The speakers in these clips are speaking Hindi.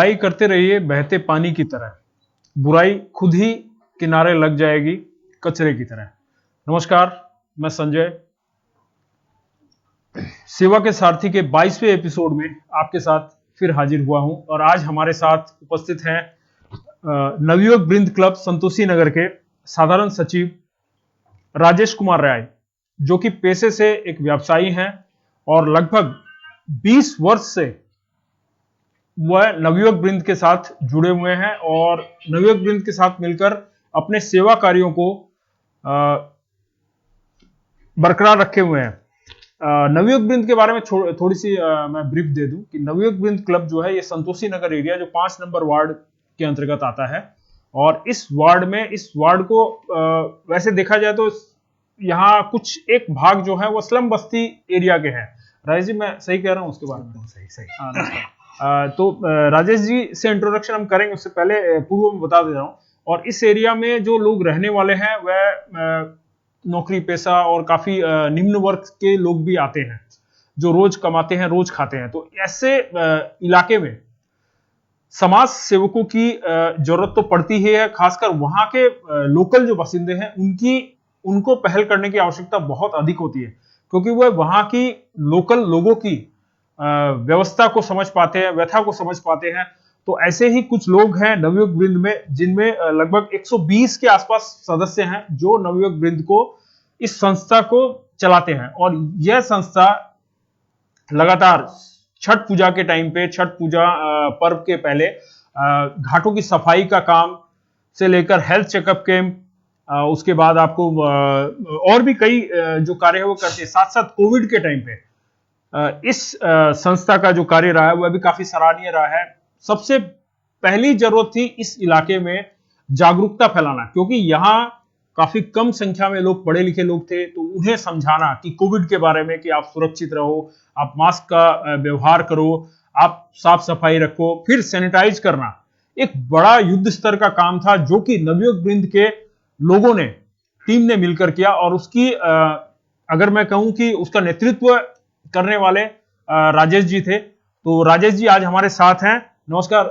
भलाई करते रहिए बहते पानी की तरह, बुराई खुद ही किनारे लग जाएगी कचरे की तरह। नमस्कार, मैं संजय सेवा के सारथी के 22वें एपिसोड में आपके साथ फिर हाजिर हुआ हूं और आज हमारे साथ उपस्थित हैं नवयुवक वृंद क्लब संतोषी नगर के साधारण सचिव राजेश कुमार राय, जो कि पेशे से एक व्यवसायी हैं और लगभग 20 वर्ष से वह नवयुवक वृंद के साथ जुड़े हुए हैं और नवयुवक वृंद के साथ मिलकर अपने सेवा कार्यों को बरकरार रखे हुए हैं। नवयुवक वृंद के बारे में थोड़ी सी मैं ब्रीफ दे दूं कि नवयुवक वृंद क्लब जो है ये संतोषी नगर एरिया जो 5 नंबर वार्ड के अंतर्गत आता है और इस वार्ड को वैसे देखा जाए तो यहाँ कुछ एक भाग जो है वो स्लम बस्ती एरिया के हैं। राजेश जी, मैं सही कह रहा हूँ उसके बारे में? सही। तो राजेश जी से इंट्रोडक्शन हम करेंगे, उससे पहले पूर्व में बता दे रहा हूँ। और इस एरिया में जो लोग रहने वाले हैं वह नौकरी पेशा और काफी निम्न वर्ग के लोग भी आते हैं जो रोज कमाते हैं, रोज खाते हैं। तो ऐसे इलाके में समाज सेवकों की जरूरत तो पड़ती ही है, खासकर वहां के लोकल जो बासिंदे हैं उनको पहल करने की आवश्यकता बहुत अधिक होती है, क्योंकि वह वहां की लोकल लोगों की व्यवस्था को समझ पाते हैं, व्यथा को समझ पाते हैं। तो ऐसे ही कुछ लोग हैं नवयुवक वृंद में, जिनमें लगभग 120 के आसपास सदस्य हैं जो नवयुवक वृंद को इस संस्था को चलाते हैं। और यह संस्था लगातार छठ पूजा के टाइम पे, छठ पूजा पर्व के पहले घाटों की सफाई का काम से लेकर हेल्थ चेकअप कैंप, उसके बाद आपको और भी कई जो कार्य है वो करते हैं। साथ साथ कोविड के टाइम पे इस संस्था का जो कार्य रहा है वह भी काफी सराहनीय रहा है। सबसे पहली जरूरत थी इस इलाके में जागरूकता फैलाना, क्योंकि यहाँ काफी कम संख्या में लोग पढ़े लिखे लोग थे। तो उन्हें समझाना कि कोविड के बारे में कि आप सुरक्षित रहो, आप मास्क का व्यवहार करो, आप साफ सफाई रखो, फिर सैनिटाइज करना एक बड़ा युद्ध स्तर का काम था जो कि नवयुवक वृंद के लोगों ने, टीम ने मिलकर किया। और उसकी अगर मैं कहूं कि उसका नेतृत्व करने वाले राजेश जी थे। तो राजेश जी आज हमारे साथ हैं। नमस्कार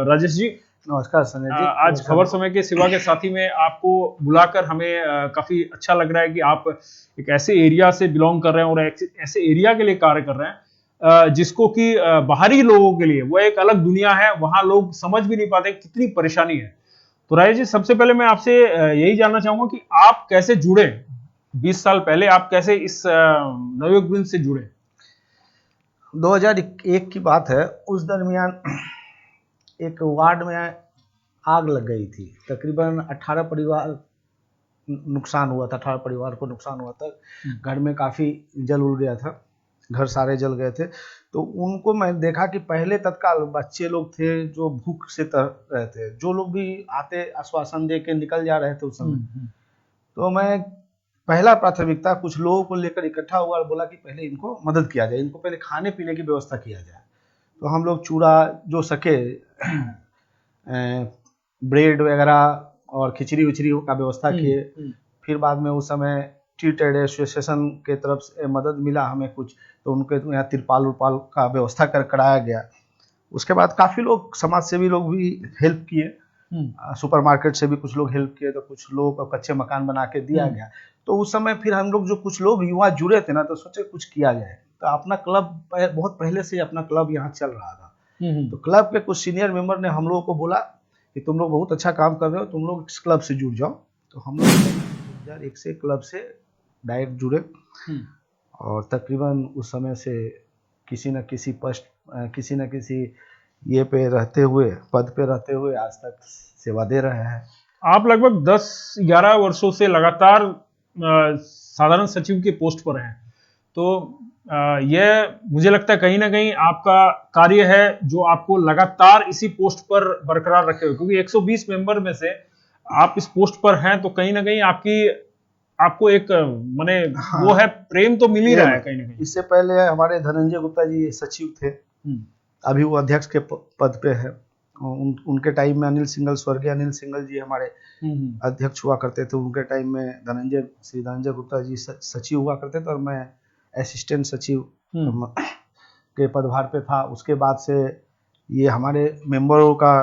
राजेश जी। नमस्कार संजय जी। आज खबर समय के सेवा के साथी में आपको बुलाकर हमें काफी अच्छा लग रहा है कि आप एक ऐसे एरिया से बिलोंग कर रहे हैं और ऐसे एरिया के लिए कार्य कर रहे हैं जिसको कि बाहरी लोगों के लिए वो एक अलग दुनिया है, वहां लोग समझ भी नहीं पाते कितनी परेशानी है। तो राजेश जी, सबसे पहले मैं आपसे यही जानना चाहूंगा कि आप कैसे जुड़े, 20 साल पहले आप कैसे इस नवयुवक वृंद से जुड़े? 2001 की बात है। उस दरमियान एक वार्ड में आग लग गई थी। तकरीबन 18 परिवार नुकसान हुआ था, 18 परिवार को नुकसान हुआ था। घर में काफ़ी जल उड़ गया था, घर सारे जल गए थे। तो उनको मैं देखा कि पहले तत्काल बच्चे लोग थे जो भूख से तर रहे थे, जो लोग भी आते आश्वासन दे के निकल जा रहे थे उस समय। तो मैं पहला प्राथमिकता कुछ लोगों को लेकर इकट्ठा हुआ और बोला कि पहले इनको मदद किया जाए, इनको पहले खाने पीने की व्यवस्था किया जाए। तो हम लोग चूड़ा जो सके ब्रेड वगैरह और खिचड़ी उचड़ी का व्यवस्था किए। फिर बाद में उस समय टी ट्रेड एसोसिएशन के तरफ से मदद मिला हमें कुछ, तो उनके यहाँ तिरपाल उरपाल का व्यवस्था कराया गया। उसके बाद काफ़ी लोग समाज सेवी लोग भी हेल्प किए, सुपरमार्केट से भी कुछ लोग हेल्प किए, तो कुछ लोग को कच्चे मकान बना के दिया गया। तो उस समय फिर हम लोग जो कुछ लोग युवा जुड़े थे ना, तो सोचे कुछ किया जाए। तो अपना क्लब बहुत पहले से अपना क्लब यहाँ चल रहा था। तो क्लब के कुछ सीनियर मेंबर ने हम लोगों को बोला कि तुम लोग बहुत अच्छा काम कर रहे हो, तुम लोग इस क्लब से जुड़ जाओ। तो हम लोग 2001 से क्लब से डायरेक्ट जुड़े और तकरीबन उस समय से किसी न किसी ये पे रहते हुए, पद पे रहते हुए आज तक सेवा दे रहे हैं। आप लगभग 10-11 वर्षों से लगातार साधारण सचिव के पोस्ट पर हैं। तो यह मुझे लगता है कहीं ना कहीं आपका कार्य है जो आपको लगातार इसी पोस्ट पर बरकरार रखे हुए, क्योंकि 120 मेंबर में से आप इस पोस्ट पर हैं। तो कहीं ना कहीं आपको एक माने वो है प्रेम तो मिल ही रहा है कहीं ना कहीं। इससे पहले हमारे धनंजय गुप्ता जी सचिव थे, अभी वो अध्यक्ष के पद पे है। उनके टाइम में स्वर्गीय अनिल सिंगल जी हमारे अध्यक्ष हुआ करते थे। उनके टाइम में श्री धनंजय गुप्ता जी सचिव हुआ करते थे और मैं असिस्टेंट सचिव के पदभार पे था। उसके बाद से ये हमारे मेंबरों का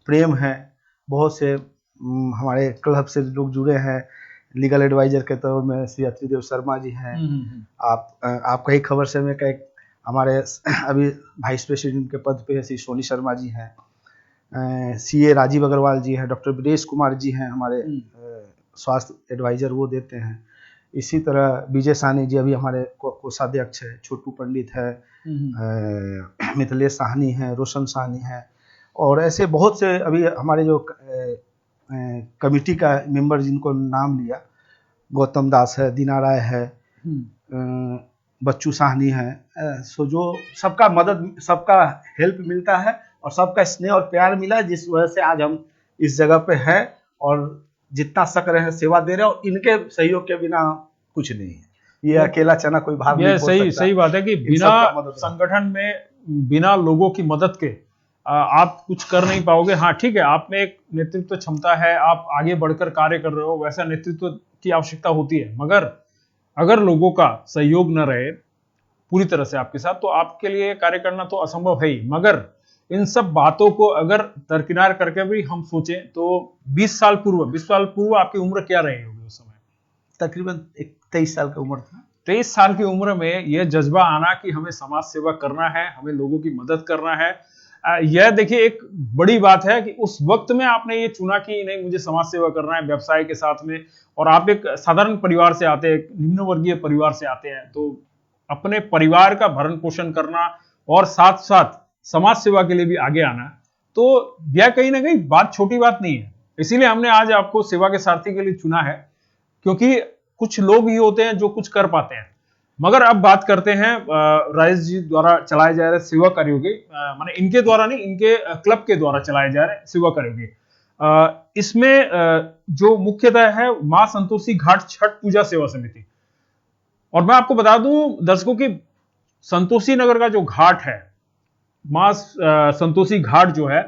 प्रेम है। बहुत से हमारे क्लब से लोग जुड़े हैं। लीगल एडवाइजर के तौर में श्री अत्रिदेव शर्मा जी हैं। आपका ही खबर से में एक हमारे अभी वाइस प्रेसिडेंट के पद पे श्री सोनी शर्मा जी हैं। सीए राजीव अग्रवाल जी हैं। डॉक्टर ब्रिजेश कुमार जी हैं हमारे स्वास्थ्य एडवाइजर, वो देते हैं। इसी तरह विजय साहनी जी अभी हमारे कोषाध्यक्ष है। छोटू पंडित है, मिथिलेश साहनी है, रोशन साहनी है, और ऐसे बहुत से अभी हमारे जो कमिटी का मेंबर जिनको नाम लिया, गौतम दास है, दीना राय है, बच्चू साहनी है। सो जो सबका मदद, सबका हेल्प मिलता है और सबका स्नेह और प्यार मिला, जिस वजह से आज हम इस जगह पे हैं और जितना सक रहे हैं सेवा दे रहे हैं। और इनके सहयोग के बिना कुछ नहीं है। ये अकेला चना कोई भाग नहीं पड़ सकता। सही बात है कि बिना संगठन में, बिना लोगों की मदद के आप कुछ कर नहीं पाओगे। हाँ ठीक है, आप में एक नेतृत्व क्षमता है, आप आगे बढ़कर कार्य कर रहे हो, वैसा नेतृत्व की आवश्यकता होती है, मगर अगर लोगों का सहयोग न रहे पूरी तरह से आपके साथ, तो आपके लिए कार्य करना तो असंभव है ही। मगर इन सब बातों को अगर दरकिनार करके भी हम सोचें तो 20 साल पूर्व आपकी उम्र क्या रही होगी उस समय? तकरीबन 23 साल की उम्र था। 23 साल की उम्र में यह जज्बा आना कि हमें समाज सेवा करना है, हमें लोगों की मदद करना है, यह देखिए एक बड़ी बात है कि उस वक्त में आपने ये चुना कि नहीं, मुझे समाज सेवा करना है व्यवसाय के साथ में। और आप एक साधारण परिवार से आते हैं, निम्न वर्गीय परिवार से आते हैं, तो अपने परिवार का भरण पोषण करना और साथ साथ समाज सेवा के लिए भी आगे आना, तो यह कहीं ना कहीं बात छोटी बात नहीं है। इसीलिए हमने आज आपको सेवा के सारथी के लिए चुना है, क्योंकि कुछ लोग ही होते हैं जो कुछ कर पाते हैं। मगर अब बात करते हैं राइस जी द्वारा चलाए जा रहे सेवा कार्यों की, माने इनके द्वारा नहीं, इनके क्लब के द्वारा चलाए जा रहे सेवा कार्यों की। इसमें जो मुख्यतः है मां संतोषी घाट छठ पूजा सेवा समिति। और मैं आपको बता दूं दर्शकों की, संतोषी नगर का जो घाट है, मां संतोषी घाट जो है,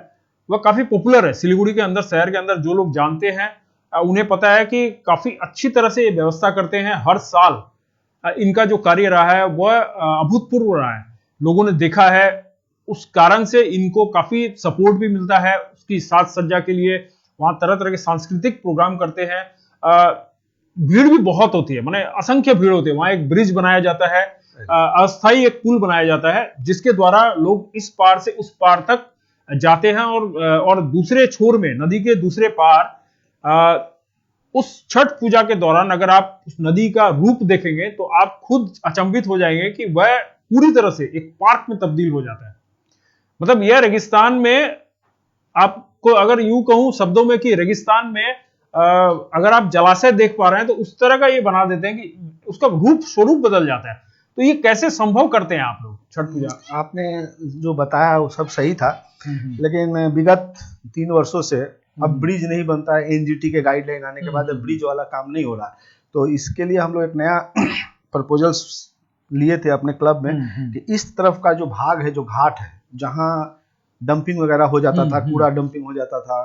वह काफी पॉपुलर है सिलीगुड़ी के अंदर, शहर के अंदर। जो लोग जानते हैं उन्हें पता है कि काफी अच्छी तरह से ये व्यवस्था करते हैं। हर साल इनका जो कार्य रहा है वह अभूतपूर्व रहा है, लोगों ने देखा है। उस कारण से इनको काफी सपोर्ट भी मिलता है उसकी साज सज्जा के लिए। वहां तरह तरह के सांस्कृतिक प्रोग्राम करते हैं। भीड़ भी बहुत होती है, माने असंख्य भीड़ होती है। वहां एक ब्रिज बनाया जाता है, अस्थायी एक पुल बनाया जाता है, जिसके द्वारा लोग इस पार से उस पार तक जाते हैं। और दूसरे छोर में, नदी के दूसरे पार, उस छठ पूजा के दौरान अगर आप उस नदी का रूप देखेंगे तो आप खुद अचंभित हो जाएंगे कि वह पूरी तरह से एक पार्क में तब्दील हो जाता है। मतलब यह रेगिस्तान में, आपको अगर यूं कहूं शब्दों में कि रेगिस्तान में अगर आप जलाशय देख पा रहे हैं तो उस तरह का ये बना देते हैं कि उसका रूप स्वरूप बदल जाता है। तो ये कैसे संभव करते हैं आप लोग छठ पूजा? आपने जो बताया वो सब सही था, लेकिन विगत 3 वर्षों से अब ब्रिज नहीं बनता है। एनजीटी के गाइडलाइन आने के बाद ब्रिज वाला काम नहीं हो रहा। तो इसके लिए हम लोग एक नया प्रपोजल लिए थे अपने क्लब में कि इस तरफ का जो भाग है, जो घाट है, जहाँ डंपिंग वगैरह हो जाता था, कूड़ा डंपिंग हो जाता था,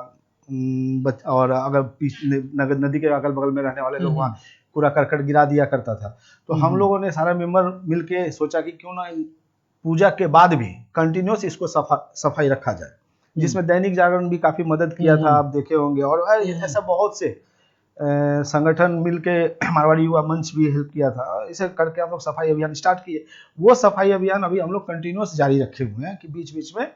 और अगर नदी के अगल बगल में रहने वाले लोग वहाँ कूड़ा करकट गिरा दिया करता था, तो हम लोगों ने सारा मेंबर मिलके सोचा कि क्यों ना पूजा के बाद भी कंटिन्यूस इसको सफाई रखा जाए, जिसमें दैनिक जागरण भी काफी मदद किया था, आप देखे होंगे। और ऐसा बहुत से संगठन मिलके, मारवाड़ी युवा मंच भी हेल्प किया था। इसे करके हम लोग सफाई अभियान स्टार्ट किए। वो सफाई अभियान अभी हम लोग कंटिन्यूस जारी रखे हुए हैं कि बीच बीच में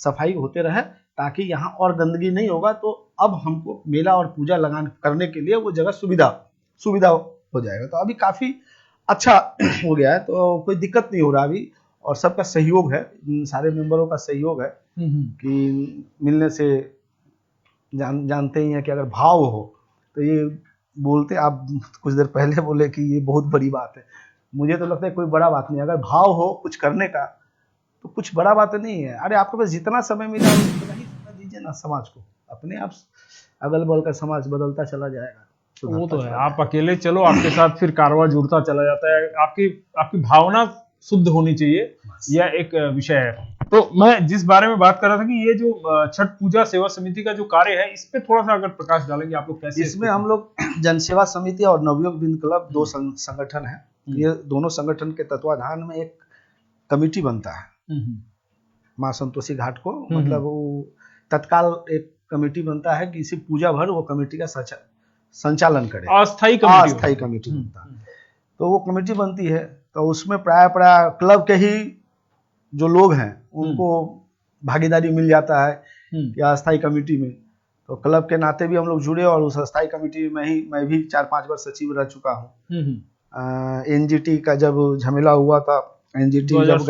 सफाई होते रहे, ताकि यहाँ और गंदगी नहीं होगा। तो अब हमको मेला और पूजा करने के लिए वो जगह सुविधा हो जाएगा। तो अभी काफी अच्छा हो गया है, तो कोई दिक्कत नहीं हो रहा अभी। और सबका सहयोग है, सारे मेंबरों का सहयोग है कि मिलने से जानते ही हैं कि अगर भाव हो तो ये बोलते, आप कुछ देर पहले बोले कि ये बहुत बड़ी बात है। मुझे तो लगता है कोई बड़ा बात नहीं। अगर भाव हो कुछ करने का तो कुछ बड़ा बात नहीं है। अरे आपके पास जितना समय मिला उतना ही समय दीजिए ना समाज को। अपने आप अगल बगल का समाज बदलता चला जाएगा। वो तो है, आप अकेले चलो, आपके साथ फिर कारवां जुड़ता चला जाता है। आपकी भावना शुद्ध होनी चाहिए, यह एक विषय है। तो मैं जिस बारे में बात कर रहा था कि ये जो छठ पूजा सेवा समिति का जो कार्य है, इस पे थोड़ा सा अगर प्रकाश डालेंगे आप लोग कैसे? इसमें हम लोग जनसेवा समिति और नवयुग बिंद क्लब 2 संगठन है। ये दोनों संगठन के तत्वाधान में एक कमिटी बनता है। माँ संतोषी घाट को, मतलब वो तत्काल एक कमेटी बनता है कि इसी पूजा भर वो कमेटी का संचालन करे, अस्थायी कमेटी बनता है। तो वो कमेटी बनती है, तो उसमें प्राय क्लब के ही जो लोग हैं उनको भागीदारी मिल जाता है कि अस्थायी कमेटी में। तो क्लब के नाते भी हम लोग जुड़े, और उस अस्थायी कमेटी में ही मैं भी 4-5 बार सचिव रह चुका हूँ। एनजीटी का जब झमेला हुआ था, एनजीटी जब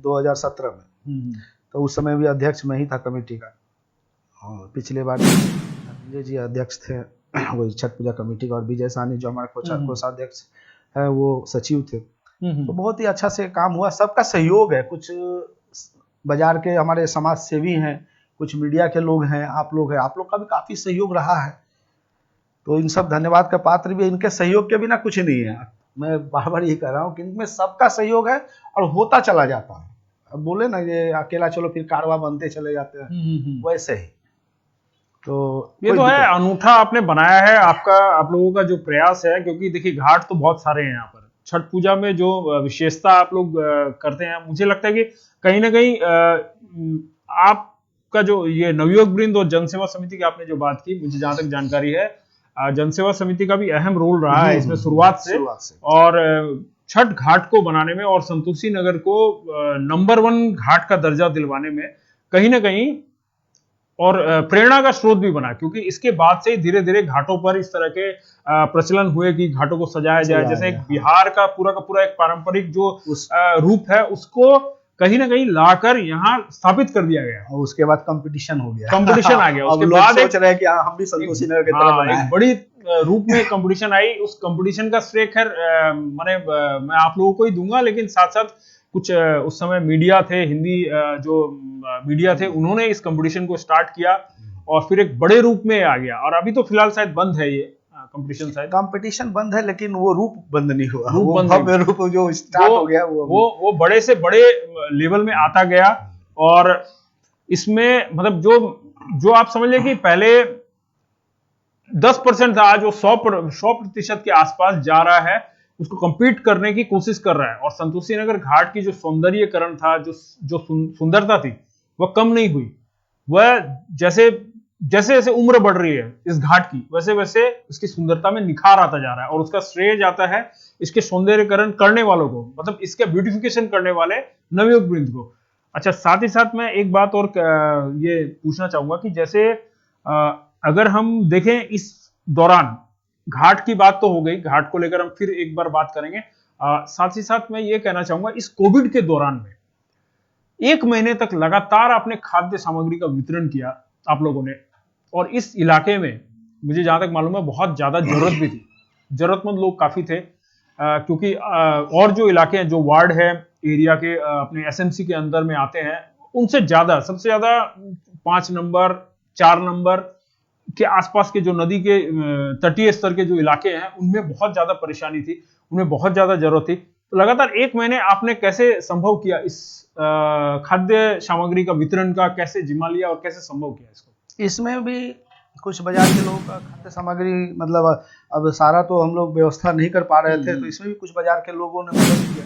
2017 में, तो उस समय भी अध्यक्ष मैं ही था कमेटी का। और पिछले बार विजय जी अध्यक्ष थे वही छठ पूजा कमेटी का, और विजय साहनी जो हमारे कोषाध्यक्ष है वो सचिव थे। तो बहुत ही अच्छा से काम हुआ, सबका सहयोग है। कुछ बाजार के हमारे समाज सेवी हैं, कुछ मीडिया के लोग हैं, आप लोग का भी काफी सहयोग रहा है। तो इन सब धन्यवाद का पात्र भी है। इनके सहयोग के बिना कुछ नहीं है। मैं बार बार यही कह रहा हूँ कि इनमें सबका सहयोग है और होता चला जाता है। अब बोले ना ये अकेला चलो फिर कारवा बनते चले जाते हैं, वैसे ही। तो ये तो है, अनूठा आपने बनाया है आप लोगों का जो प्रयास है, क्योंकि देखिए घाट तो बहुत सारे हैं यहाँ पर। छठ पूजा में जो विशेषता आप लोग करते हैं, मुझे लगता है कि कहीं ना कहीं आपका जो ये नवयुवक वृंद और जनसेवा समिति की आपने जो बात की, मुझे जहां तक जानकारी है जनसेवा समिति का भी अहम रोल रहा है इसमें शुरुआत से। और छठ घाट को बनाने में और संतोषी नगर को नंबर 1 घाट का दर्जा दिलवाने में कहीं ना कहीं और प्रेरणा का स्रोत भी बना, क्योंकि इसके बाद से धीरे धीरे घाटों पर इस तरह के प्रचलन हुए कि घाटों को सजाया जाए। जैसे एक बिहार का पूरा एक पारंपरिक जो रूप है उसको कहीं ना कहीं लाकर यहाँ स्थापित कर दिया गया, और उसके बाद कंपटीशन हो गया, कंपटीशन आ गया। उसके बाद सोच रहे हैं कि हम भी संतोषी नगर की तरह बनाएं। एक बड़ी रूप में कंपटीशन आई। उस कंपटीशन का श्रेय खैर मैं आप लोगों को ही दूंगा, लेकिन साथ साथ कुछ उस समय मीडिया थे, हिंदी जो मीडिया थे, उन्होंने इस कंपटीशन को स्टार्ट किया और फिर एक बड़े रूप में आ गया। और अभी तो फिलहाल शायद बंद है ये कंपटीशन, शायद कंपटीशन बंद है, लेकिन वो रूप बंद नहीं हुआ। रूप जो स्टार्ट हो गया वो बड़े से बड़े लेवल में आता गया। और इसमें मतलब जो आप समझ लें कि पहले 10% था, आज वो 100% के आसपास जा रहा है, उसको कंपीट करने की कोशिश कर रहा है। और संतोषी नगर घाट की जो सौंदर्यीकरण था, जो सुंदरता थी, वह कम नहीं हुई। वह जैसे जैसे उम्र बढ़ रही है इस घाट की, वैसे वैसे इसकी सुंदरता में निखार आता जा रहा है। और उसका श्रेय जाता है इसके सौंदर्यीकरण करने वालों को, मतलब इसके ब्यूटिफिकेशन करने वाले नवयुवक वृंद को। अच्छा, साथ ही साथ मैं एक बात और ये पूछना चाहूंगा कि जैसे अगर हम देखें इस दौरान, घाट की बात तो हो गई, घाट को लेकर हम फिर एक बार बात करेंगे। साथ ही साथ मैं ये कहना चाहूंगा, इस कोविड के दौरान में 1 महीने तक लगातार आपने खाद्य सामग्री का वितरण किया आप लोगों ने, और इस इलाके में मुझे जहां तक मालूम है बहुत ज्यादा जरूरत भी थी, जरूरतमंद लोग काफी थे। क्योंकि और जो इलाके हैं, जो वार्ड है एरिया के अपने एसएमसी के अंदर में आते हैं, उनसे ज्यादा, सबसे ज्यादा 5 नंबर 4 नंबर के आसपास के जो नदी के तटीय स्तर के जो इलाके हैं, उनमें बहुत ज्यादा परेशानी थी, उनमें बहुत ज्यादा जरूरत थी। तो लगातार 1 महीने आपने कैसे संभव किया, इस खाद्य सामग्री का वितरण का कैसे जिम्मा लिया और कैसे संभव किया इसको? इसमें भी कुछ बाजार के लोगों का खाद्य सामग्री, मतलब अब सारा तो हम लोग व्यवस्था नहीं कर पा रहे थे, तो इसमें भी कुछ बाजार के लोगों ने मदद किया।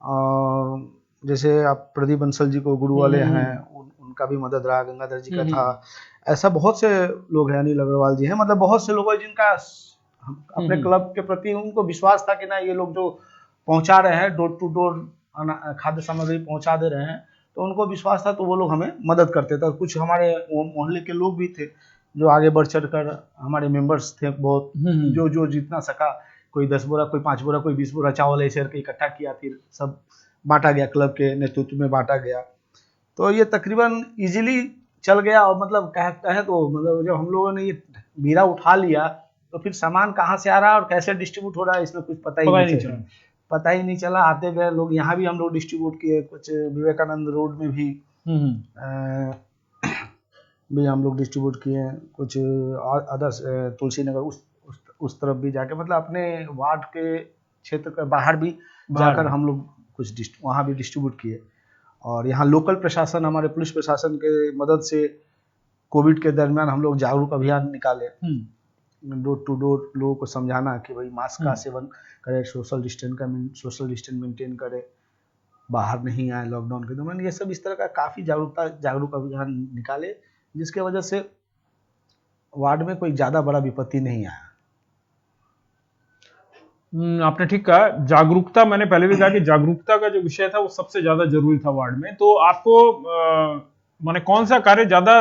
और जैसे आप प्रदीप बंसल जी को गुरु वाले हैं, उनका भी मदद रहा, गंगाधर जी का था। ऐसा बहुत से लोग हैं, अनिल अग्रवाल जी हैं, मतलब बहुत से लोग हैं जिनका अपने क्लब के प्रति उनको विश्वास था कि ना ये लोग जो पहुंचा रहे हैं, डोर टू डोर खाद्य सामग्री पहुंचा दे रहे हैं, तो उनको विश्वास था, तो वो लोग हमें मदद करते थे। कुछ हमारे मोहल्ले के लोग भी थे जो आगे बढ़ चढ़ कर, हमारे मेंबर्स थे बहुत, जो जितना सका, कोई 10 बोरा, कोई 5 बोरा, कोई 20 बोरा चावल ऐसे करके इकट्ठा किया, फिर सब बांटा गया, क्लब के नेतृत्व में बांटा गया। तो ये तकरीबन इजीली चल गया। और मतलब कहे तो मतलब जब हम लोगों ने ये बीरा उठा लिया, तो फिर सामान कहाँ से आ रहा है और कैसे डिस्ट्रीब्यूट हो रहा है, इसमें कुछ पता ही नहीं चला। आते गए लोग, यहाँ भी हम लोग डिस्ट्रीब्यूट किए, कुछ विवेकानंद रोड में भी हम लोग डिस्ट्रीब्यूट किए, कुछ अदर्स तुलसी नगर उस तरफ भी जाके, मतलब अपने वार्ड के क्षेत्र के बाहर भी जाकर हम लोग कुछ वहाँ भी डिस्ट्रीब्यूट किए। और यहाँ लोकल प्रशासन, हमारे पुलिस प्रशासन के मदद से कोविड के दरमियान हम लोग जागरूक अभियान निकाले, डोर टू डोर लोगों को समझाना कि भाई मास्क का सेवन करें, सोशल डिस्टेंस मेंटेन करें। बाहर नहीं आए लॉकडाउन के दौरान। ये सब इस तरह का काफ़ी जागरूक अभियान निकाले, जिसके वजह से वार्ड में कोई ज़्यादा बड़ा विपत्ति नहीं आया। आपने ठीक कहा, जागरूकता, मैंने पहले भी कहा कि जागरूकता का जो विषय था वो सबसे ज्यादा जरूरी था वार्ड में। तो आपको माने कौन सा कार्य ज्यादा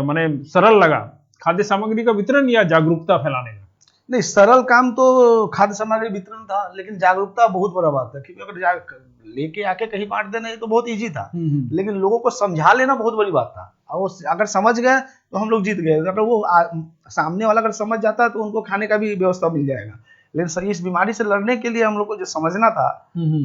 माने सरल लगा, खाद्य सामग्री का वितरण या जागरूकता फैलाने का? नहीं, सरल काम तो खाद्य सामग्री वितरण था, लेकिन जागरूकता बहुत बड़ा बात है, क्योंकि अगर लेके आके कहीं बांट देना ये तो बहुत इजी था, लेकिन लोगों को समझा लेना बहुत बड़ी बात था। और वो अगर समझ गए तो हम लोग जीत गए। अगर वो सामने वाला अगर समझ जाता तो उनको खाने का भी व्यवस्था मिल जाएगा। लेकिन इस बीमारी से लड़ने के लिए हम लोग को जो समझना था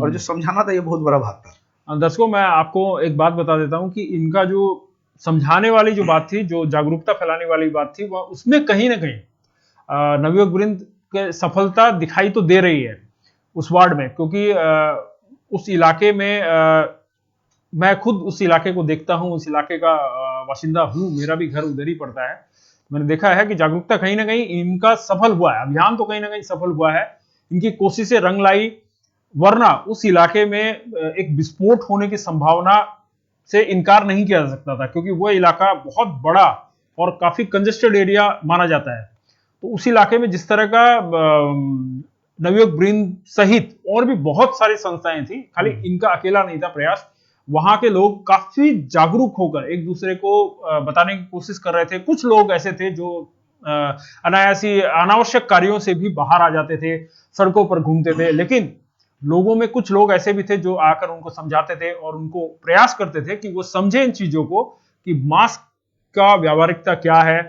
और जो समझाना था, ये बहुत बड़ा बात था। दर्शकों, मैं आपको एक बात बता देता हूँ कि इनका जो समझाने वाली जो बात थी, जो जागरूकता फैलाने वाली बात थी, वह उसमें कहीं ना कहीं नवयुवक वृंद के सफलता दिखाई तो दे रही है उस वार्ड में, क्योंकि उस इलाके में मैं खुद उस इलाके को देखता हूं, उस इलाके का बाशिंदा हूं, मेरा भी घर उधर ही पड़ता है। मैंने देखा है कि जागरूकता कहीं ना कहीं इनका सफल हुआ है, अभियान तो कहीं ना कहीं सफल हुआ है, इनकी कोशिशें रंग लाई। वरना उस इलाके में एक विस्फोट होने की संभावना से इनकार नहीं किया जा सकता था, क्योंकि वह इलाका बहुत बड़ा और काफी कंजेस्टेड एरिया माना जाता है। तो उस इलाके में जिस तरह का नवयुवक वृंद सहित और भी बहुत सारी संस्थाएं थी, खाली इनका अकेला नहीं था प्रयास, वहां के लोग काफी जागरूक होकर एक दूसरे को बताने की कोशिश कर रहे थे। कुछ लोग ऐसे थे जो अनायासी अनावश्यक कार्यों से भी बाहर आ जाते थे, सड़कों पर घूमते थे, लेकिन लोगों में कुछ लोग ऐसे भी थे जो आकर उनको समझाते थे और उनको प्रयास करते थे कि वो समझे इन चीजों को, कि मास्क का व्यावहारिकता क्या है,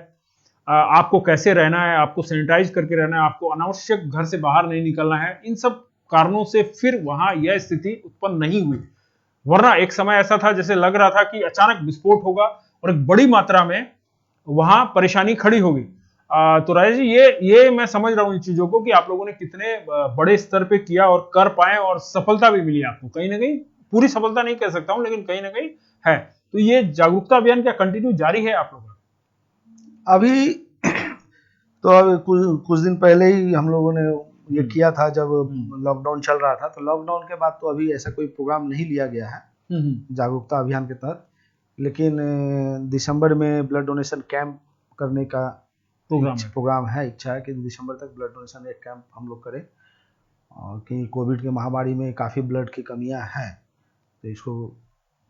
आपको कैसे रहना है, आपको सैनिटाइज करके रहना है, आपको अनावश्यक घर से बाहर नहीं निकलना है। इन सब कारणों से फिर वहां यह स्थिति उत्पन्न नहीं हुई। वरना एक समय ऐसा था जैसे लग रहा था कि अचानक विस्फोट होगा और एक बड़ी मात्रा में वहां परेशानी खड़ी होगी। तो राजेश जी, ये मैं समझ रहा हूं इन चीजों को कि आप लोगों ने कितने बड़े स्तर पे किया और कर पाए, और सफलता भी मिली आपको। कहीं ना कहीं, पूरी सफलता नहीं कह सकता हूं, लेकिन कहीं ना कहीं है। तो ये जागरूकता अभियान क्या कंटिन्यू जारी है आप लोगों का? अभी तो अभी कुछ दिन पहले ही हम लोगों ने ये किया था, जब लॉकडाउन चल रहा था। तो लॉकडाउन के बाद तो अभी ऐसा कोई प्रोग्राम नहीं लिया गया है जागरूकता अभियान के तहत, लेकिन दिसंबर में ब्लड डोनेशन कैंप करने का प्रोग्राम है। इच्छा है कि दिसंबर तक ब्लड डोनेशन एक कैंप हम लोग करें, और कि कोविड के महामारी में काफ़ी ब्लड की कमियां हैं, तो इसको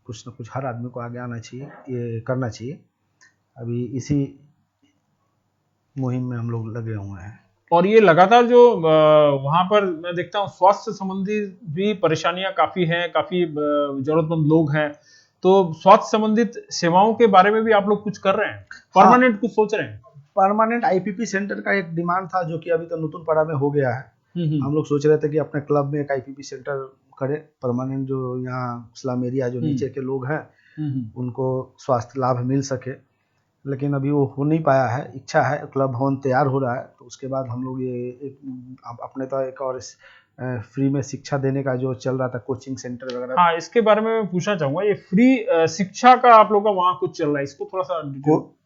कुछ न कुछ हर आदमी को आगे आना चाहिए, ये करना चाहिए। अभी इसी मुहिम में हम लोग लगे हुए हैं। और ये लगातार जो वहां पर मैं देखता हूँ, स्वास्थ्य संबंधी भी परेशानियां काफी हैं, काफी जरूरतमंद लोग हैं। तो स्वास्थ्य संबंधित सेवाओं के बारे में भी आप लोग कुछ कर रहे हैं, परमानेंट कुछ सोच रहे हैं? परमानेंट आईपीपी सेंटर का एक डिमांड था, जो कि अभी तो नूतन पाड़ा में हो गया है। हम लोग सोच रहे थे कि अपने क्लब में एक आईपीपी सेंटर करे परमानेंट, जो यहाँ स्लम एरिया जो नीचे के लोग हैं उनको स्वास्थ्य लाभ मिल सके। लेकिन अभी वो हो नहीं पाया है। इच्छा है, क्लब भवन तैयार हो रहा है, तो उसके बाद हम लोग ये अपने तो एक और फ्री में शिक्षा देने का जो चल रहा था, कोचिंग सेंटर वगैरह। हाँ, इसके बारे में मैं पूछना चाहूंगा, ये फ्री शिक्षा का आप लोग का वहाँ कुछ चल रहा है, इसको थोड़ा सा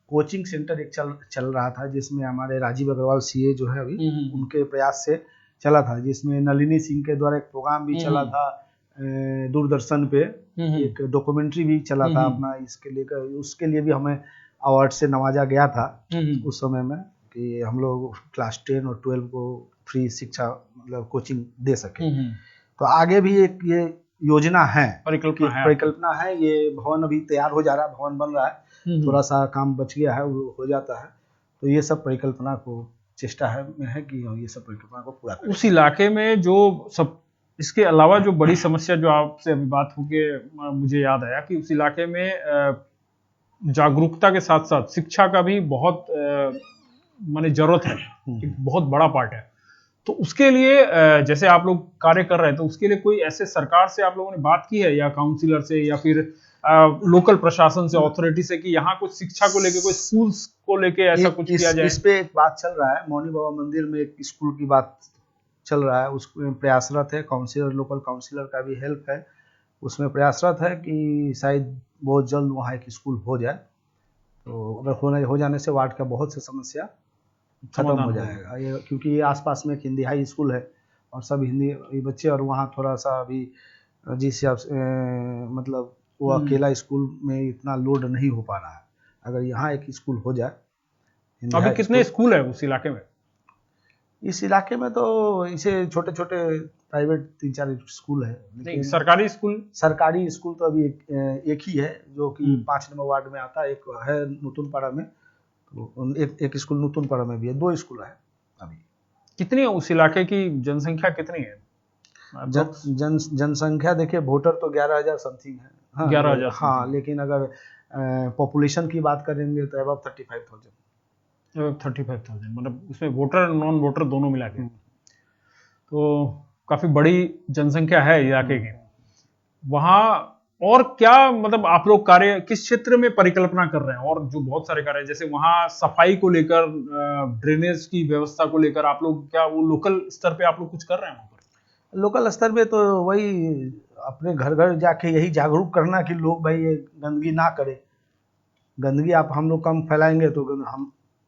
कोचिंग सेंटर एक चल रहा था, जिसमें हमारे राजीव अग्रवाल सीए जो है अभी, उनके प्रयास से चला था, जिसमें नलिनी सिंह के द्वारा एक प्रोग्राम भी चला था, दूरदर्शन पे एक डॉक्यूमेंट्री भी चला था अपना, इसके लिए उसके लिए भी हमें अवार्ड से नवाजा गया था उस समय में, कि हम लोग क्लास 10 और 12 को फ्री शिक्षा मतलब कोचिंग दे सके। तो आगे भी एक ये योजना है, परिकल्पना है। ये भवन अभी तैयार हो जा रहा है, भवन बन रहा है, थोड़ा सा काम बच गया है, वो हो जाता है। तो ये सब परिकल्पना को चेष्टा है कि ये सब परिकल्पना को पूरा करें। उस इलाके में जो सब, इसके अलावा जो बड़ी समस्या जो आपसे अभी बात होके मुझे याद आया कि उस इलाके में जागरूकता के साथ साथ शिक्षा का भी बहुत माने जरूरत है, एक बहुत बड़ा पार्ट है। तो उसके लिए जैसे आप लोग कार्य कर रहे हैं, तो उसके लिए कोई ऐसे सरकार से आप लोगों ने बात की है, या काउंसिलर से, या फिर लोकल प्रशासन से, अथॉरिटी से, कि यहाँ कुछ शिक्षा को लेके, कोई स्कूल्स को लेके ऐसा कुछ किया जाए? इस पे एक बात चल रहा है, मौनी बाबा मंदिर में एक स्कूल की बात चल रहा है, उसमें प्रयासरत है काउंसिलर, लोकल काउंसिलर का भी हेल्प है, उसमें प्रयासरत है कि शायद बहुत जल्द वहाँ एक स्कूल हो जाए। तो अगर हो जाने से वार्ड का बहुत सी समस्या खत्म हो जाएगा। ये क्योंकि आसपास में एक हिंदी हाई स्कूल है और सब हिंदी बच्चे, और वहाँ थोड़ा सा अभी जिस हिसाब से मतलब वो अकेला स्कूल में इतना लोड नहीं हो पा रहा है। अगर यहाँ एक स्कूल हो जाए, अभी कितने स्कूल है उस इलाके में? इस इलाके में तो इसे छोटे छोटे प्राइवेट 3-4 स्कूल है, नहीं, लेकिन सरकारी स्कूल? सरकारी स्कूल तो अभी एक ही है जो कि 5 नंबर वार्ड में आता है। एक है नूतनपाड़ा में, तो एक स्कूल नूतनपाड़ा में भी है, 2 स्कूल है अभी। कितनी है उस इलाके की जनसंख्या कितनी है? जनसंख्या देखिए, वोटर तो 11,000 समथिंग है। हाँ, 11,000 हाँ, लेकिन अगर पॉपुलेशन की बात करेंगे तो अबव 35,000। 35,000 मतलब उसमें वोटर नॉन वोटर दोनों मिला के, तो काफी बड़ी जनसंख्या है इलाके की। वहाँ और क्या मतलब आप लोग कार्य किस क्षेत्र में परिकल्पना कर रहे हैं? और जो बहुत सारे कार्य हैं, जैसे वहाँ सफाई को लेकर, ड्रेनेज की व्यवस्था को लेकर आप लोग क्या वो लोकल स्तर पे आप लोग कुछ कर रहे हैं वहाँ पर? लोकल स्तर पे तो वही अपने घर घर जाके यही जागरूक करना कि लोग भाई ये गंदगी ना करें। गंदगी हम लोग कम फैलाएंगे तो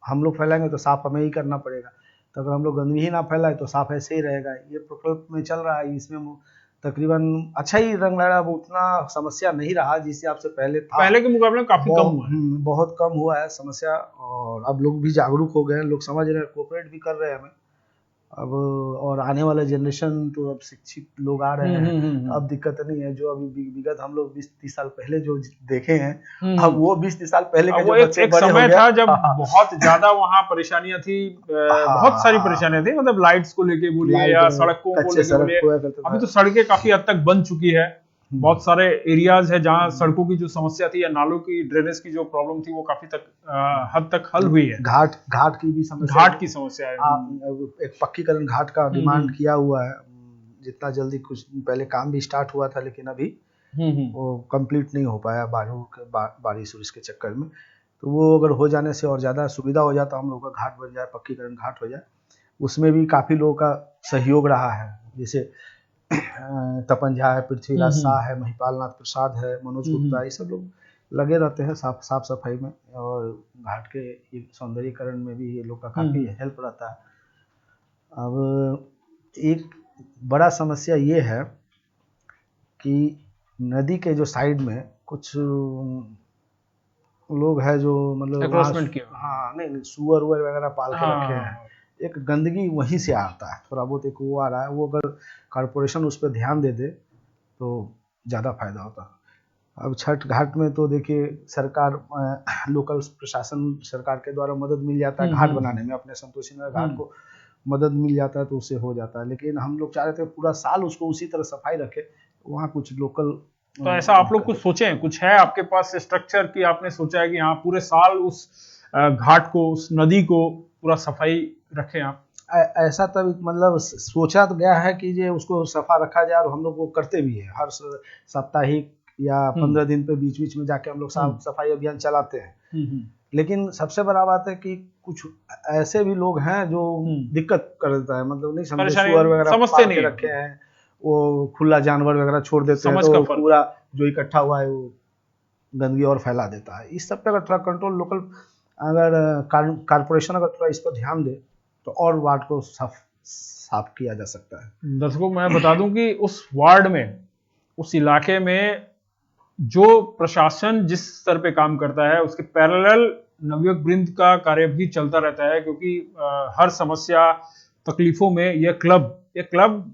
हम लोग फैलाएंगे तो साफ हमें ही करना पड़ेगा। तो अगर हम लोग गंदगी ही ना फैलाए तो साफ ऐसे ही रहेगा। ये प्रकल्प में चल रहा है, इसमें तकरीबन अच्छा ही रंग ला रहा है। वो उतना समस्या नहीं रहा जिस हिसाब से पहले था। पहले के मुकाबले में काफी कम हुआ है। बहुत कम हुआ है समस्या, और अब लोग भी जागरूक हो गए हैं, लोग समझ रहे हैं, कोऑपरेट भी कर रहे हैं हमें अब। और आने वाले जनरेशन तो अब शिक्षित लोग आ रहे हैं, अब दिक्कत नहीं है। जो अभी विगत हम लोग 20-30 साल पहले जो देखे हैं, अब वो 20-30 साल पहले के जो बच्चे बड़े हो गए। समय था जब बहुत ज्यादा वहाँ परेशानियां थी, बहुत सारी परेशानियां थी, मतलब लाइट्स को लेके बोलिए या सड़कों को लेके बोलिए। अभी तो सड़कें काफी हद तक बन चुकी है। बहुत सारे एरियाज है जहाँ सड़कों की जो समस्या थी या नालों की ड्रेनेज की जो प्रॉब्लम थी वो काफी हद तक हल हुई है। घाट की भी समस्या, घाट की समस्या है। एक पक्कीकरण घाट का डिमांड किया हुआ है। जितना जल्दी कुछ पहले काम भी स्टार्ट हुआ था, लेकिन अभी वो कंप्लीट नहीं हो पाया बारिश के चक्कर में। तो वो अगर हो जाने से और ज़्यादा सुविधा हो जाता, हम लोग का घाट बन जाए, पक्कीकरण घाट हो जाए, उसमें भी काफ़ी लोगों का सहयोग रहा है। जैसे तपन झा है, पृथ्वीराज शाह है, महिपाल नाथ प्रसाद है, मनोज गुप्ता, ये सब लोग लगे रहते हैं साफ सफाई में, और घाट के सौंदर्यीकरण में भी ये लोग का काफ़ी हेल्प रहता है। अब एक बड़ा समस्या ये है कि नदी के जो साइड में कुछ लोग हैं जो मतलब हाँ नहीं सुअर वगैरह पाल के रखे हैं। एक गंदगी वहीं से आता है, थोड़ा बहुत एक वो आ रहा है। वो अगर कॉर्पोरेशन उस पर ध्यान दे दे तो ज़्यादा फायदा होता है। अब छठ घाट में तो देखिए सरकार, लोकल प्रशासन सरकार के द्वारा मदद मिल जाता है घाट बनाने में। अपने संतोषी नगर घाट को मदद मिल जाता है तो उससे हो जाता है। लेकिन हम लोग चाह रहे थे पूरा साल उसको उसी तरह सफाई रखे, वहाँ कुछ लोकल। तो ऐसा आप लोग कुछ सोचे हैं, कुछ है आपके पास स्ट्रक्चर की आपने सोचा है कि हाँ पूरे साल उस घाट को, उस नदी को पूरा सफाई रखें आप? ऐसा तब मतलब सोचा तो गया है कि ये उसको सफा रखा जाए, और हम लोग वो करते भी हैं। हर साप्ताहिक या 15 दिन पे बीच बीच में जाके हम लोग साफ सफाई अभियान चलाते हैं। लेकिन सबसे बड़ा बात है कि कुछ ऐसे भी लोग हैं जो दिक्कत कर देता है, मतलब नहीं समझते, सुअर वगैरह पाल के रखे हैं, वो खुला जानवर वगैरह छोड़ देते हैं, तो पूरा जो इकट्ठा हुआ है वो गंदगी और फैला देता है। इस सब पे अगर थोड़ा कंट्रोल लोकल, अगर कारपोरेशन अगर थोड़ा इस पर ध्यान दे तो और वार्ड को साफ किया जा सकता है। दर्शकों मैं बता दूं कि उस वार्ड में, उस इलाके में जो प्रशासन जिस स्तर पे काम करता है उसके पैरेलल नवयुवक वृंद का कार्य भी चलता रहता है, क्योंकि हर समस्या तकलीफों में ये क्लब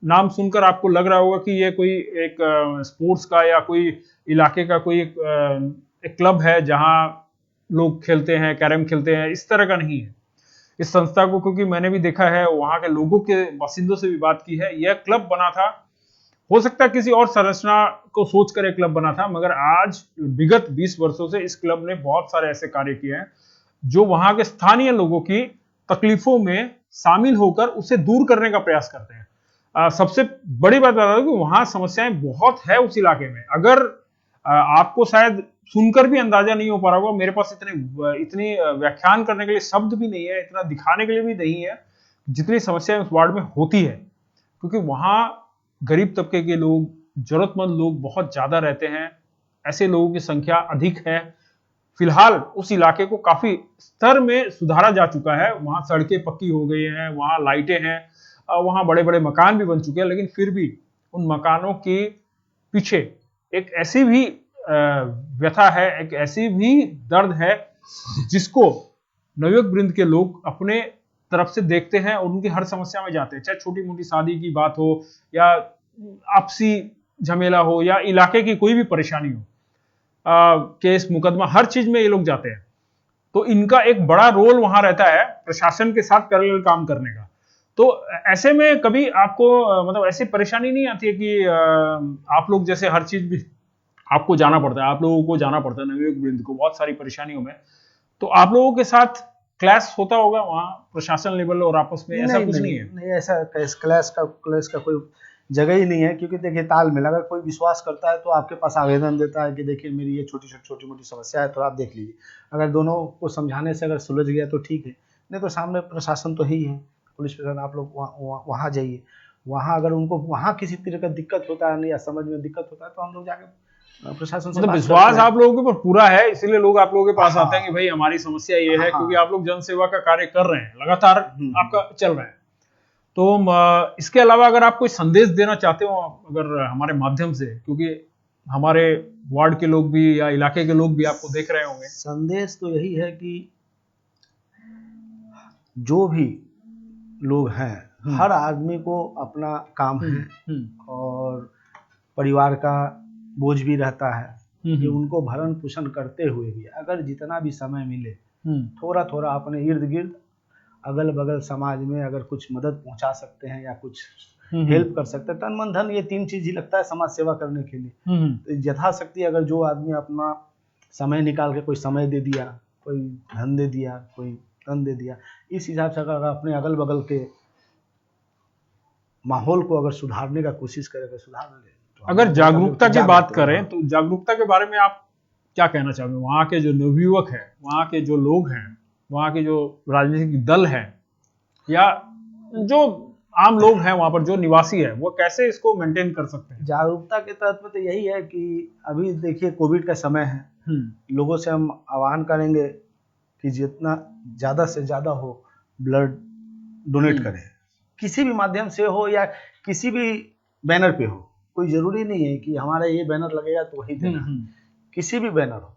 नाम सुनकर आपको लग रहा होगा कि ये कोई एक स्पोर्ट्स का या कोई इलाके का कोई एक क्लब है जहां लोग खेलते हैं, कैरम खेलते हैं, इस तरह का नहीं है। इस संस्था को, क्योंकि मैंने भी देखा है, वहां के लोगों के बासिंदों से भी बात की है, यह क्लब बना था, हो सकता है किसी और संरचना को सोचकर एक क्लब बना था, मगर आज विगत 20 वर्षों से इस क्लब ने बहुत सारे ऐसे कार्य किए हैं जो वहां के स्थानीय लोगों की तकलीफों में शामिल होकर उसे दूर करने का प्रयास करते हैं। सबसे बड़ी बात बता दूं कि वहां समस्याएं बहुत है उस इलाके में। अगर आपको शायद सुनकर भी अंदाजा नहीं हो पा रहा होगा, मेरे पास इतनी व्याख्यान करने के लिए शब्द भी नहीं है, इतना दिखाने के लिए भी नहीं है जितनी समस्याएं उस वार्ड में होती है, क्योंकि वहां गरीब तबके के लोग, जरूरतमंद लोग बहुत ज्यादा रहते हैं। ऐसे लोगों की संख्या अधिक है। फिलहाल उस इलाके को काफी स्तर में सुधारा जा चुका है, वहां सड़कें पक्की हो गई हैं, वहां लाइटें हैं, वहां बड़े बड़े मकान भी बन चुके हैं, लेकिन फिर भी उन मकानों की पीछे एक ऐसी भी व्यथा है, एक ऐसी भी दर्द है जिसको नवयुवक वृंद के लोग अपने तरफ से देखते हैं और उनकी हर समस्या में जाते हैं, चाहे छोटी मोटी शादी की बात हो या आपसी झमेला हो या इलाके की कोई भी परेशानी हो, केस मुकदमा, हर चीज में ये लोग जाते हैं। तो इनका एक बड़ा रोल वहां रहता है प्रशासन के साथ पैरेलल काम करने का। तो ऐसे में कभी आपको मतलब ऐसी परेशानी नहीं आती है कि आप लोग जैसे हर चीज भी आपको जाना पड़ता है, आप लोगों को जाना पड़ता है नवयुवक वृंद को बहुत सारी परेशानियों में, तो आप लोगों के साथ क्लैश होता होगा वहां प्रशासन लेवल और आपस में? ऐसा कुछ नहीं है? नहीं, ऐसा क्लैश का कोई जगह ही नहीं है, क्योंकि देखिए तालमेल, अगर कोई विश्वास करता है तो आपके पास आवेदन देता है कि देखिए मेरी ये छोटी मोटी समस्या है तो आप देख लीजिए, अगर दोनों को समझाने से अगर सुलझ गया तो ठीक है, नहीं तो सामने प्रशासन तो ही है, पुलिस प्रशासन, आप लोग वहाँ जाइए। वहाँ अगर उनको वहाँ किसी तरह का दिक्कत होता है या समझ में दिक्कत होता है तो हम लोग जाके प्रशासन से मतलब विश्वास आप लोगों के ऊपर पूरा है, इसीलिए लोग आप लोगों के पास आते हैं कि भाई हमारी समस्या ये है, क्योंकि आप लोग जन सेवा का कार्य कर रहे हैं, लगातार आपका चल रहा है। तो इसके अलावा अगर आप कोई संदेश देना चाहते हो अगर हमारे माध्यम से, क्योंकि हमारे वार्ड के लोग भी या इलाके के लोग भी आपको देख रहे होंगे। संदेश तो यही है कि जो भी लोग हैं, हर आदमी को अपना काम है और परिवार का बोझ भी रहता है कि उनको भरण पोषण करते हुए भी अगर जितना भी समय मिले थोड़ा थोड़ा अपने इर्द गिर्द अगल बगल समाज में अगर कुछ मदद पहुंचा सकते हैं या कुछ हेल्प कर सकते हैं, तन मन धन ये 3 चीज ही लगता है समाज सेवा करने के लिए। तो यथाशक्ति अगर जो आदमी अपना समय निकाल के कोई समय दे दिया, कोई धन दे दिया, कोई तन दे दिया, इस हिसाब से अगर अपने अगल बगल के माहौल को अगर सुधारने का कोशिश करेगा, सुधार ले। तो अगर जागरूकता की बात करें तो जागरूकता के बारे में आप क्या कहना चाहोगे? वहाँ के जो नवयुवक हैं, वहाँ के जो लोग हैं, वहाँ के जो राजनीतिक दल हैं या जो आम लोग हैं वहाँ पर जो निवासी है, वो कैसे इसको मेंटेन कर सकते हैं? जागरूकता के तहत में तो यही है कि अभी देखिए कोविड का समय है, लोगों से हम आह्वान करेंगे कि जितना ज़्यादा से ज़्यादा हो ब्लड डोनेट करें, किसी भी माध्यम से हो या किसी भी बैनर पे हो, कोई ज़रूरी नहीं है कि हमारा ये बैनर लगेगा तो वही देना, किसी भी बैनर हो,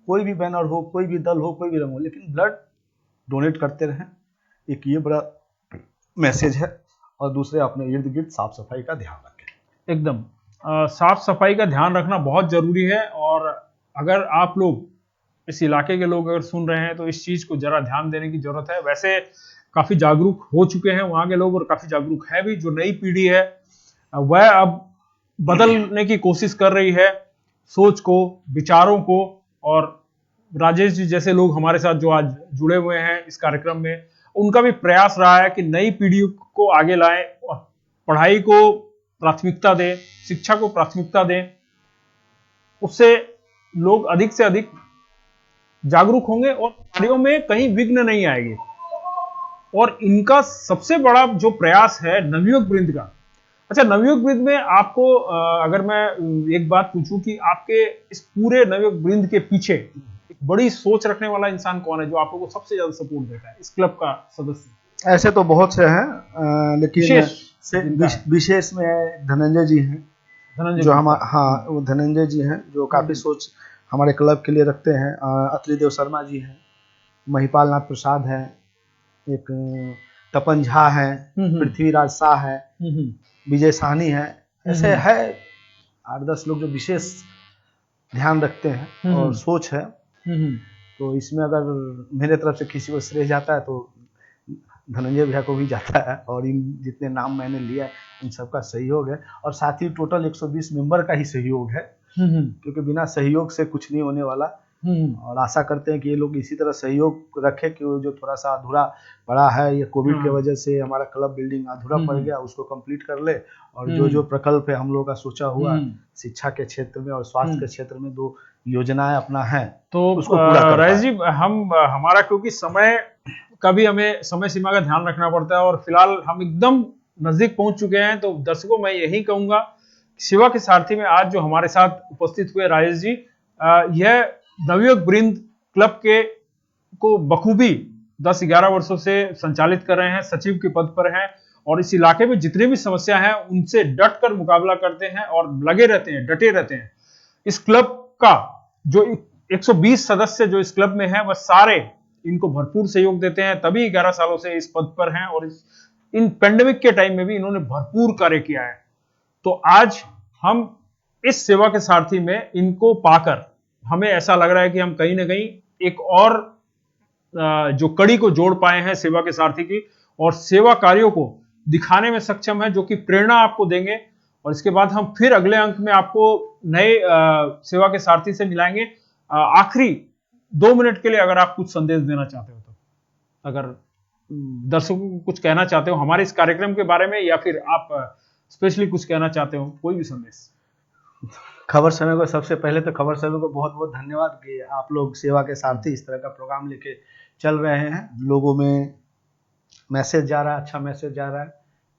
कोई भी बैनर हो, कोई भी दल हो, कोई भी रंग हो, लेकिन ब्लड डोनेट करते रहें, एक ये बड़ा मैसेज है। और दूसरे अपने इर्द गिर्द साफ सफाई का ध्यान रखें। एकदम साफ सफाई का ध्यान रखना बहुत जरूरी है, और अगर आप लोग इस इलाके के लोग अगर सुन रहे हैं तो इस चीज को जरा ध्यान देने की जरूरत है। वैसे काफी जागरूक हो चुके हैं वहां के लोग और काफी जागरूक है भी, जो नई पीढ़ी है वह अब बदलने की कोशिश कर रही है सोच को, विचारों को। और राजेश जी जैसे लोग हमारे साथ जो आज जुड़े हुए हैं इस कार्यक्रम में, उनका भी प्रयास रहा है कि नई पीढ़ी को आगे लाएं, पढ़ाई को प्राथमिकता दें, शिक्षा को प्राथमिकता दें, उससे लोग अधिक से अधिक जागरूक होंगे और कार्यों में कहीं विघ्न नहीं आएगी। और इनका सबसे बड़ा जो प्रयास है नवयुवक वृंद का। अच्छा, नवयुवक वृंद में आपको अगर मैं एक बात पूछूं कि आपके इस पूरे नवयुवक वृंद के पीछे एक बड़ी सोच रखने वाला इंसान कौन है जो आप लोगों को सबसे ज्यादा सपोर्ट देता है, इस क्लब का सदस्य? ऐसे तो बहुत से हैं, लेकिन विशेष में धनंजय जी हैं, जो हमारे, हाँ वो धनंजय जी हैं जो काफी सोच हमारे क्लब के लिए रखते हैं। अतुल देव शर्मा जी हैं, महिपाल नाथ प्रसाद हैं, एक तपन झा है, पृथ्वीराज शाह है, विजय साहनी है, ऐसे है 8-10 लोग जो विशेष ध्यान रखते हैं और सोच है। तो इसमें अगर मेरे तरफ से किसी को श्रेय जाता है तो धनंजय भैया को भी जाता है, और इन जितने नाम मैंने लिया इन सबका सहयोग है, और साथ ही टोटल 120 मेंबर का ही सहयोग है, क्योंकि बिना सहयोग से कुछ नहीं होने वाला। और आशा करते हैं कि ये लोग इसी तरह सहयोग रखें कि वो जो थोड़ा सा अधूरा पड़ा है, ये कोविड के वजह से हमारा क्लब बिल्डिंग अधूरा पड़ गया, उसको कंप्लीट कर ले। और जो प्रकल्प है हम लोगों का सोचा हुआ शिक्षा के क्षेत्र में और स्वास्थ्य के क्षेत्र में 2 योजनाएं अपना है, तो उसको पूरा कर पाए। राजेश जी, हमारा क्योंकि समय का भी हमें समय सीमा का ध्यान रखना पड़ता है और फिलहाल हम एकदम नजदीक पहुंच चुके हैं, तो दर्शकों मैं यही कहूंगा, सेवा के सारथी में आज जो हमारे साथ उपस्थित हुए राजेश जी, यह नवयुवक वृंद क्लब के को बखूबी 10-11 वर्षों से संचालित कर रहे हैं, सचिव के पद पर हैं, और इस इलाके में जितने भी समस्या है उनसे डट कर मुकाबला करते हैं और लगे रहते हैं, डटे रहते हैं। इस क्लब का जो 120 सदस्य जो इस क्लब में है वह सारे इनको भरपूर सहयोग देते हैं, तभी 11 सालों से इस पद पर हैं और इन पेंडेमिक के टाइम में भी इन्होंने भरपूर कार्य किया है। तो आज हम इस सेवा के सारथी में इनको पाकर हमें ऐसा लग रहा है कि हम कहीं ना कहीं एक और जो कड़ी को जोड़ पाए हैं सेवा के सारथी की, और सेवा कार्यों को दिखाने में सक्षम है, जो कि प्रेरणा आपको देंगे। और इसके बाद हम फिर अगले अंक में आपको नए सेवा के सारथी से मिलाएंगे। आखिरी 2 मिनट के लिए अगर आप कुछ संदेश देना चाहते हो, तो अगर दर्शकों को कुछ कहना चाहते हो हमारे इस कार्यक्रम के बारे में, या फिर आप स्पेशली कुछ कहना चाहते हो, कोई भी संदेश। खबर समय को, सबसे पहले तो खबर समय को बहुत बहुत धन्यवाद कि आप लोग सेवा के सारथी इस तरह का प्रोग्राम लेके चल रहे हैं। लोगों में मैसेज जा रहा है, अच्छा मैसेज जा रहा है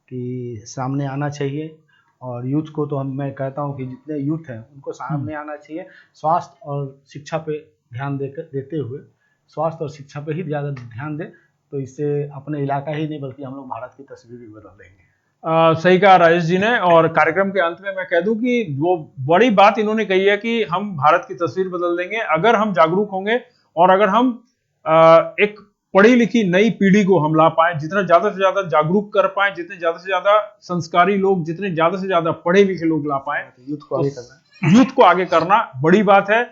कि सामने आना चाहिए। और यूथ को तो मैं कहता हूं कि जितने यूथ हैं उनको सामने आना चाहिए। स्वास्थ्य और शिक्षा पे ध्यान देते हुए स्वास्थ्य और शिक्षा पे ही ज़्यादा ध्यान दें, तो इससे अपने इलाका ही नहीं बल्कि हम लोग भारत की तस्वीर भी बदल देंगे। सही कहा राजेश जी ने। और कार्यक्रम के अंत में मैं कह दूं कि वो बड़ी बात इन्होंने कही है कि हम भारत की तस्वीर बदल देंगे अगर हम जागरूक होंगे, और अगर हम एक पढ़ी लिखी नई पीढ़ी को हम ला पाए, जितना ज्यादा से ज्यादा जागरूक कर पाए, जितने ज्यादा से ज्यादा संस्कारी लोग, जितने ज्यादा से ज्यादा पढ़े लिखे लोग ला पाए, यूथ को आगे करना, यूथ को आगे करना बड़ी बात है।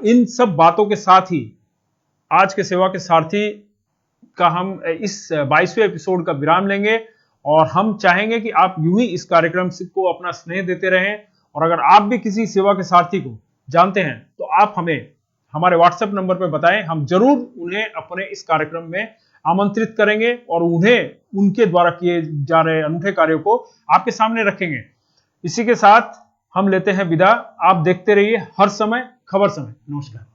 इन सब बातों के साथ ही आज के सेवा के सारथी का हम इस 22वें एपिसोड का विराम लेंगे, और हम चाहेंगे कि आप यूं ही इस कार्यक्रम को अपना स्नेह देते रहें। और अगर आप भी किसी सेवा के सारथी को जानते हैं तो आप हमें हमारे व्हाट्सएप नंबर पर बताएं, हम जरूर उन्हें अपने इस कार्यक्रम में आमंत्रित करेंगे और उन्हें उनके द्वारा किए जा रहे अनूठे कार्यों को आपके सामने रखेंगे। इसी के साथ हम लेते हैं विदा। आप देखते रहिए हर समय खबर समय। नमस्कार।